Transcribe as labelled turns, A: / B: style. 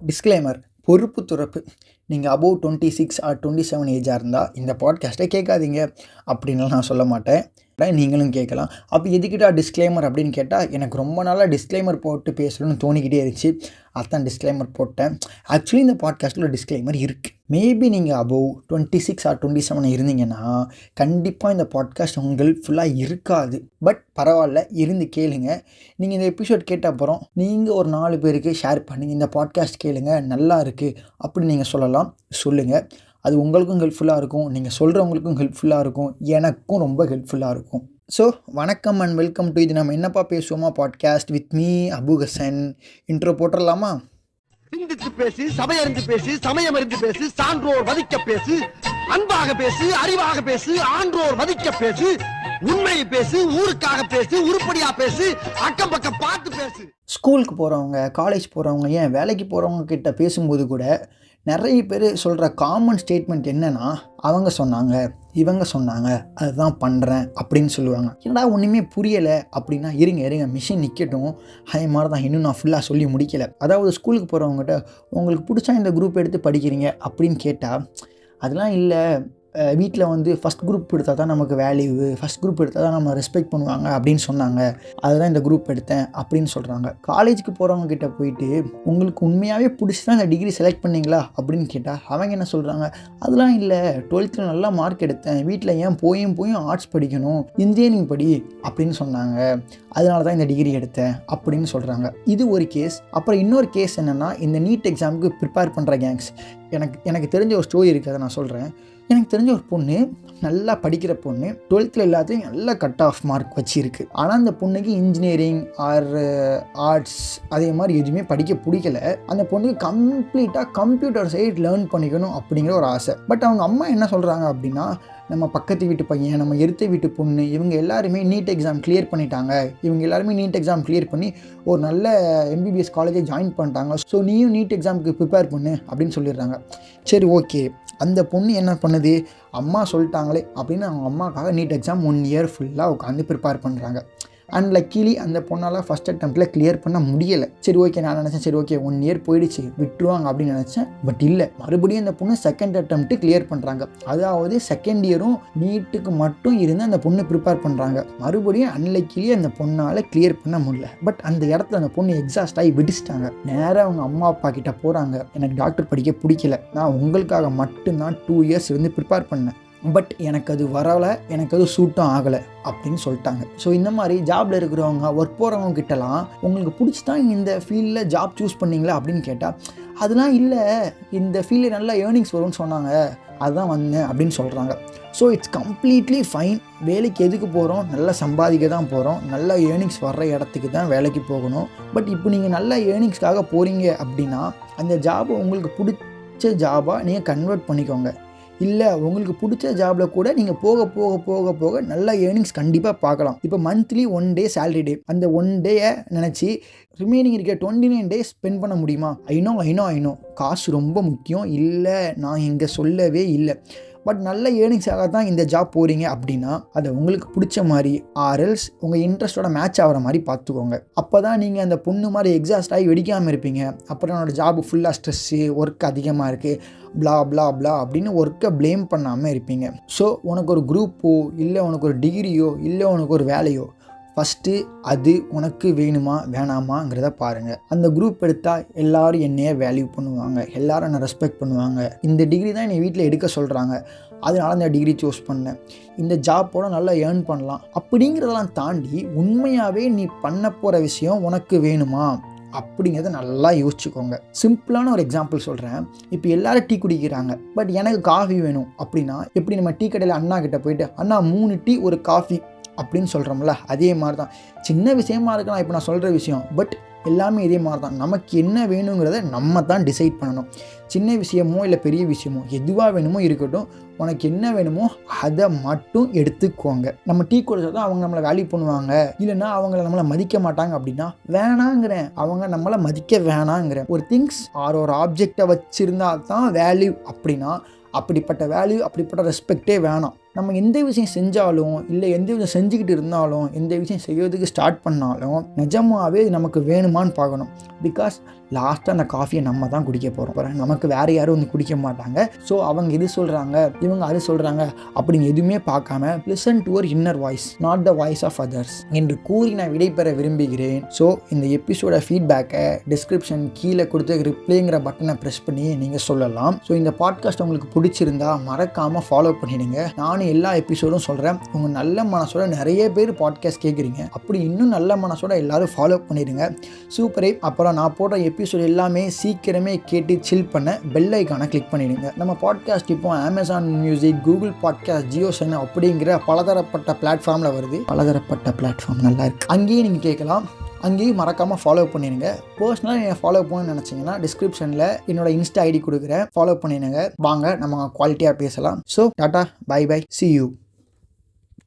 A: Disclaimer, பொறுப்பு துறப்பு. நீங்கள் above 26 R 27 ஏஜாக இருந்தால் இந்த பாட்காஸ்ட்டை கேட்காதீங்க அப்படின்லாம் நான் சொல்ல மாட்டேன். நீங்களும் கேட்கலாம். அப்போ எதுக்கிட்டா டிஸ்க்ளைமர் அப்படின்னு கேட்டால், எனக்கு ரொம்ப நாளாக டிஸ்க்ளைமர் போட்டு பேசணும்னு தோணிக்கிட்டே இருந்துச்சு. அதான் டிஸ்க்ளைமர் போட்டேன். ஆக்சுவலி இந்த பாட்காஸ்ட்டில் ஒரு டிஸ்க்ளைமர் இருக்குது. மேபி நீங்கள் அபோவ் 26 ஆர் 27 இருந்தீங்கன்னா கண்டிப்பாக இந்த பாட்காஸ்ட் உங்களுக்கு ஃபுல்லாக இருக்காது. பட் பரவாயில்ல, இருந்து கேளுங்க. நீங்கள் இந்த எபிசோட் கேட்ட அப்புறம் நீங்கள் ஒரு 4 பேருக்கு ஷேர் பண்ணி இந்த பாட்காஸ்ட் கேளுங்க, நல்லா இருக்குது அப்படின்னு நீங்கள் சொல்லுங்கள். அது உங்களுக்கும் ஹெல்ப்ஃபுல்லாக இருக்கும், நீங்கள் சொல்கிறவங்களுக்கும் ஹெல்ப்ஃபுல்லாக இருக்கும், எனக்கும் ரொம்ப ஹெல்ப்ஃபுல்லாக இருக்கும். ஸோ வணக்கம் அண்ட் வெல்கம் டு இது நம்ம என்னப்பா பேசுவோமா podcast with me Abu Hasan. Intro போட்டுடலாமா?
B: சிந்தித்து பேசு, சபையறிந்து பேசு, சமயமறிந்து பேசு, சான்றோர் மதிக்க பேசு, அன்பாக பேசு, அறிவாக பேசு, ஆன்றோர் மதிக்க பேசு, உண்மையை பேசு, ஊருக்காக பேசு, உருப்படியா பேசு, அக்கம் பக்கம் பார்த்து பேசு.
A: ஸ்கூலுக்கு போகிறவங்க, காலேஜ் போகிறவங்க, ஏன் வேலைக்கு போகிறவங்க கிட்ட பேசும்போது கூட நிறைய பேர் சொல்கிற காமன் ஸ்டேட்மெண்ட் என்னென்னா, அவங்க சொன்னாங்க, இவங்க சொன்னாங்க, அதுதான் பண்ணுறேன் அப்படின்னு சொல்லுவாங்க. என்னடா ஒன்றுமே புரியலை அப்படின்னா, இருங்க மிஷின் நிற்கட்டும், அதே மாதிரி தான் இன்னும் நான் ஃபுல்லாக சொல்லி முடிக்கலை. அதாவது ஸ்கூலுக்கு போகிறவங்ககிட்ட உங்களுக்கு பிடிச்சா இந்த குரூப் எடுத்து படிக்கிறீங்க அப்படின்னு கேட்டால், அதெல்லாம் இல்லை, வீட்டில் வந்து ஃபஸ்ட் குரூப் எடுத்தால் தான் நமக்கு வேல்யூ, ஃபஸ்ட் குரூப் எடுத்தால் தான் நம்ம ரெஸ்பெக்ட் பண்ணுவாங்க அப்படின்னு சொன்னாங்க, அதுதான் இந்த குரூப் எடுத்தேன் அப்படின்னு சொல்கிறாங்க. காலேஜுக்கு போகிறவங்க கிட்ட போயிட்டு உங்களுக்கு உண்மையாகவே பிடிச்சி தான் இந்த டிகிரி செலக்ட் பண்ணிங்களா அப்படின்னு கேட்டால் அவங்க என்ன சொல்கிறாங்க, அதெல்லாம் இல்லை, 12th நல்லா மார்க் எடுத்தேன், வீட்டில் ஏன் போயும் ஆர்ட்ஸ் படிக்கணும், இன்ஜினியரிங் படி அப்படின்னு சொன்னாங்க, அதனால தான் இந்த டிகிரி எடுத்தேன் அப்படின்னு சொல்கிறாங்க. இது ஒரு கேஸ். அப்புறம் இன்னொரு கேஸ் என்னென்னா, இந்த நீட் எக்ஸாமுக்கு ப்ரிப்பேர் பண்ணுற கேங்ஸ். எனக்கு தெரிஞ்ச ஒரு ஸ்டோரி இருக்குது, அதை நான் சொல்கிறேன். எனக்கு தெரிஞ்ச ஒரு பொண்ணு, நல்லா படிக்கிற பொண்ணு, 12th எல்லாத்தையும் நல்லா கட் ஆஃப் மார்க் வச்சிருக்கு. ஆனால் அந்த பொண்ணுக்கு இன்ஜினியரிங் ஆர் ஆர்ட்ஸ் அதே மாதிரி எதுவுமே படிக்க பிடிக்கல. அந்த பொண்ணுக்கு கம்ப்ளீட்டாக கம்ப்யூட்டர் சைட் லேர்ன் பண்ணிக்கணும் அப்படிங்கிற ஒரு ஆசை. பட் அவங்க அம்மா என்ன சொல்கிறாங்க அப்படின்னா, நம்ம பக்கத்து வீட்டு பையன், நம்ம எதிர்த்த வீட்டு பொண்ணு, இவங்க எல்லாருமே நீட் எக்ஸாம் கிளியர் பண்ணிட்டாங்க, இவங்க எல்லாருமே நீட் எக்ஸாம் கிளியர் பண்ணி ஒரு நல்ல எம்பிபிஎஸ் காலேஜை ஜாயின் பண்ணிட்டாங்க, ஸோ நீயும் நீட் எக்ஸாமுக்கு ப்ரிப்பேர் பண்ணு அப்படின்னு சொல்லிடுறாங்க. சரி, ஓகே. அந்த பொண்ணு என்ன பண்ணுது, அம்மா சொல்லிட்டாங்களே அப்படின்னு அவங்க அம்மாக்காக நீட் எக்ஸாம் 1 இயர் ஃபுல்லாக உட்காந்து ப்ரிப்பேர் பண்ணுறாங்க. அண்ட் லக்கிலி அந்த பொண்ணால் ஃபஸ்ட் அட்டெம்ப்டில் கிளியர் பண்ண முடியலை. சரி, ஓகே, நான் நினச்சேன், சரி ஓகே 1 இயர் போயிடுச்சு, விட்டுருவாங்க அப்படின்னு நினச்சேன். பட் இல்லை, மறுபடியும் அந்த பொண்ணு செகண்ட் அட்டெம்ப்ட்டு கிளியர் பண்ணுறாங்க. அதாவது செகண்ட் இயரும் நீட்டுக்கு மட்டும் இருந்து அந்த பொண்ணு ப்ரிப்பேர் பண்ணுறாங்க. மறுபடியும் அன்லக்கிலி அந்த பொண்ணால் கிளியர் பண்ண முடியல. பட் அந்த இடத்துல அந்த பொண்ணு எக்ஸாஸ்ட் ஆகி விடிச்சிட்டாங்க. நேராக அவங்க அம்மா அப்பா கிட்ட போகிறாங்க, எனக்கு டாக்டர் படிக்க பிடிக்கல, நான் உங்களுக்காக மட்டும்தான் 2 இயர்ஸ் இருந்து ப்ரிப்பேர் பண்ணேன், பட் எனக்கு அது வரலை, எனக்கு அது சூட்டும் ஆகலை அப்படின்னு சொல்லிட்டாங்க. ஸோ இந்த மாதிரி ஜாபில் இருக்கிறவங்க, ஒர்க் போகிறவங்க கிட்டலாம் உங்களுக்கு பிடிச்சி தான் இந்த ஃபீல்டில் ஜாப் சூஸ் பண்ணிங்களா அப்படின்னு கேட்டால், அதெல்லாம் இல்லை, இந்த ஃபீல்டில் நல்லா ஏர்னிங்ஸ் வரும்னு சொன்னாங்க, அதுதான் வந்தேன் அப்படின்னு சொல்கிறாங்க. So it's completely fine. வேலைக்கு எதுக்கு போகிறோம், நல்லா சம்பாதிக்க தான் போகிறோம், நல்ல ஏர்னிங்ஸ் வர்ற இடத்துக்கு தான் வேலைக்கு போகணும். பட் இப்போ நீங்கள் நல்ல ஏர்னிங்ஸ்க்காக போகிறீங்க அப்படின்னா அந்த ஜாபை உங்களுக்கு பிடிச்ச ஜாபாக நீங்கள் கன்வெர்ட் பண்ணிக்கோங்க. இல்லை, உங்களுக்கு பிடிச்ச ஜாபில் கூட நீங்கள் போக போக போக போக நல்ல ஏர்னிங்ஸ் கண்டிப்பாக பார்க்கலாம். இப்போ மந்த்லி 1 டே சேலரி டே, அந்த 1 டேயை நினச்சி ரிமைனிங் இருக்க 29 டேஸ் ஸ்பெண்ட் பண்ண முடியுமா? ஐநோ காசு ரொம்ப முக்கியம், இல்லை நான் இங்கே சொல்லவே இல்லை. பட் நல்ல ஏர்னிங்ஸாக தான் இந்த ஜாப் போகிறீங்க அப்படின்னா அதை உங்களுக்கு பிடிச்ச மாதிரி ஆர்எல்ஸ் உங்கள் இன்ட்ரெஸ்ட்டோட மேட்ச் ஆகிற மாதிரி பார்த்துக்கோங்க. அப்போ தான் நீங்கள் அந்த பொண்ணு மாதிரி எக்ஸாஸ்ட் ஆகி வெடிக்காமல் இருப்பீங்க. அப்புறம் என்னோடய ஜாபு ஃபுல்லாக ஸ்ட்ரெஸ்ஸு, ஒர்க் அதிகமாக இருக்குது, பிளா பிளா பிளா அப்படின்னு ஒர்க்கை ப்ளேம் பண்ணாமல் இருப்பீங்க. ஸோ உனக்கு ஒரு குரூப்போ, இல்லை உனக்கு ஒரு டிகிரியோ, இல்லை உனக்கு ஒரு வேலையோ, ஃபஸ்ட்டு அது உனக்கு வேணுமா வேணாமாங்கிறத பாருங்கள். அந்த குரூப் எடுத்தால் எல்லோரும் என்னையே வேல்யூ பண்ணுவாங்க, எல்லோரும் என்னை ரெஸ்பெக்ட் பண்ணுவாங்க, இந்த டிகிரி தான் என்னை வீட்டில் எடுக்க சொல்கிறாங்க, அதனால இந்த டிகிரி சூஸ் பண்ணேன், இந்த ஜாப்போட நல்லா ஏர்ன் பண்ணலாம் அப்படிங்கிறதெல்லாம் தாண்டி உண்மையாகவே நீ பண்ண போகிற விஷயம் உனக்கு வேணுமா அப்படிங்கிறத நல்லா யோசிச்சுக்கோங்க. சிம்பிளான ஒரு எக்ஸாம்பிள் சொல்கிறேன். இப்போ எல்லோரும் டீ குடிக்கிறாங்க, பட் எனக்கு காஃபி வேணும் அப்படின்னா, எப்படி நம்ம டீ கடையில் அண்ணா கிட்ட போயிட்டு அண்ணா 3 டீ ஒரு காஃபி அப்படின்னு சொல்கிறோம்ல, அதே மாதிரி தான். சின்ன விஷயமா இருக்கலாம் இப்போ நான் சொல்கிற விஷயம், பட் எல்லாமே இதே மாதிரி தான். நமக்கு என்ன வேணுங்கிறத நம்ம தான் டிசைட் பண்ணணும். சின்ன விஷயமோ இல்லை பெரிய விஷயமோ எதுவாக வேணுமோ இருக்கட்டும், உனக்கு என்ன வேணுமோ அதை மட்டும் எடுத்துக்கோங்க. நம்ம டீ குடிச்சா தான் அவங்க நம்மளை வேல்யூ பண்ணுவாங்க, இல்லைன்னா அவங்கள நம்மளை மதிக்க மாட்டாங்க அப்படின்னா வேணாங்கிறேன், அவங்க நம்மளை மதிக்க வேணாங்கிறேன். ஒரு திங்ஸ் ஆர் ஒரு ஆப்ஜெக்டை வச்சுருந்தா தான் வேல்யூ அப்படின்னா அப்படிப்பட்ட வேல்யூ, அப்படிப்பட்ட ரெஸ்பெக்டே வேணாம். நம்ம எந்த விஷயம் செஞ்சாலும், இல்லை எந்த விஷயம் செஞ்சுக்கிட்டு இருந்தாலும், எந்த விஷயம் செய்யறதுக்கு ஸ்டார்ட் பண்ணாலும் நிஜமாகவே இது நமக்கு வேணுமான்னு பார்க்கணும். பிகாஸ் லாஸ்ட்டாக அந்த காஃபியை நம்ம தான் குடிக்க போகிறோம். நமக்கு வேறு யாரும் வந்து குடிக்க மாட்டாங்க. ஸோ அவங்க இது சொல்கிறாங்க, இவங்க அது சொல்கிறாங்க அப்படின்னு எதுவுமே பார்க்காம listen to your inner voice, not the voice of others என்று கூறி நான் விடைபெற விரும்புகிறேன். ஸோ இந்த எபிசோட ஃபீட்பேக்கை டிஸ்கிரிப்ஷன் கீழே கொடுத்து ரிப்ளைங்கிற பட்டனை ப்ரெஸ் பண்ணி நீங்கள் சொல்லலாம். ஸோ இந்த பாட்காஸ்ட் உங்களுக்கு பிடிச்சிருந்தா மறக்காமல் ஃபாலோ பண்ணிடுங்க. நானும் எல்லா எபிசோடும் சொல்கிறேன், உங்கள் நல்ல மனசோட நிறைய பேர் பாட்காஸ்ட் கேட்குறீங்க, அப்படி இன்னும் நல்ல மனசோட எல்லாரும் ஃபாலோ பண்ணிடுங்க. சூப்பரே. அப்புறம் நான் போடுற எபிசோட் எல்லாமே சீக்கிரமே கேட்டு சில் பண்ண பெல் ஐக்கானை கிளிக் பண்ணிடுங்க. நம்ம பாட்காஸ்ட் இப்போ Amazon music, Google podcast, Jio Saavn அப்படிங்கிற பலதரப்பட்ட பிளாட்ஃபார்மில் வருது. பலதரப்பட்ட பிளாட்ஃபார்ம் நல்லா இருக்குது, அங்கேயும் நீங்கள் கேட்கலாம். அங்கேயும் மறக்காமல் ஃபாலோ பண்ணிடுங்க. பர்சனலாக நீங்கள் ஃபாலோ பண்ணணும்னு நினச்சிங்கன்னா டிஸ்கிரிப்ஷனில் என்னோட இன்ஸ்டா ஐடி கொடுக்குறேன், ஃபாலோ பண்ணிடுங்க. வாங்க நம்ம குவாலிட்டியாக பேசலாம். So tata, bye bye, see you.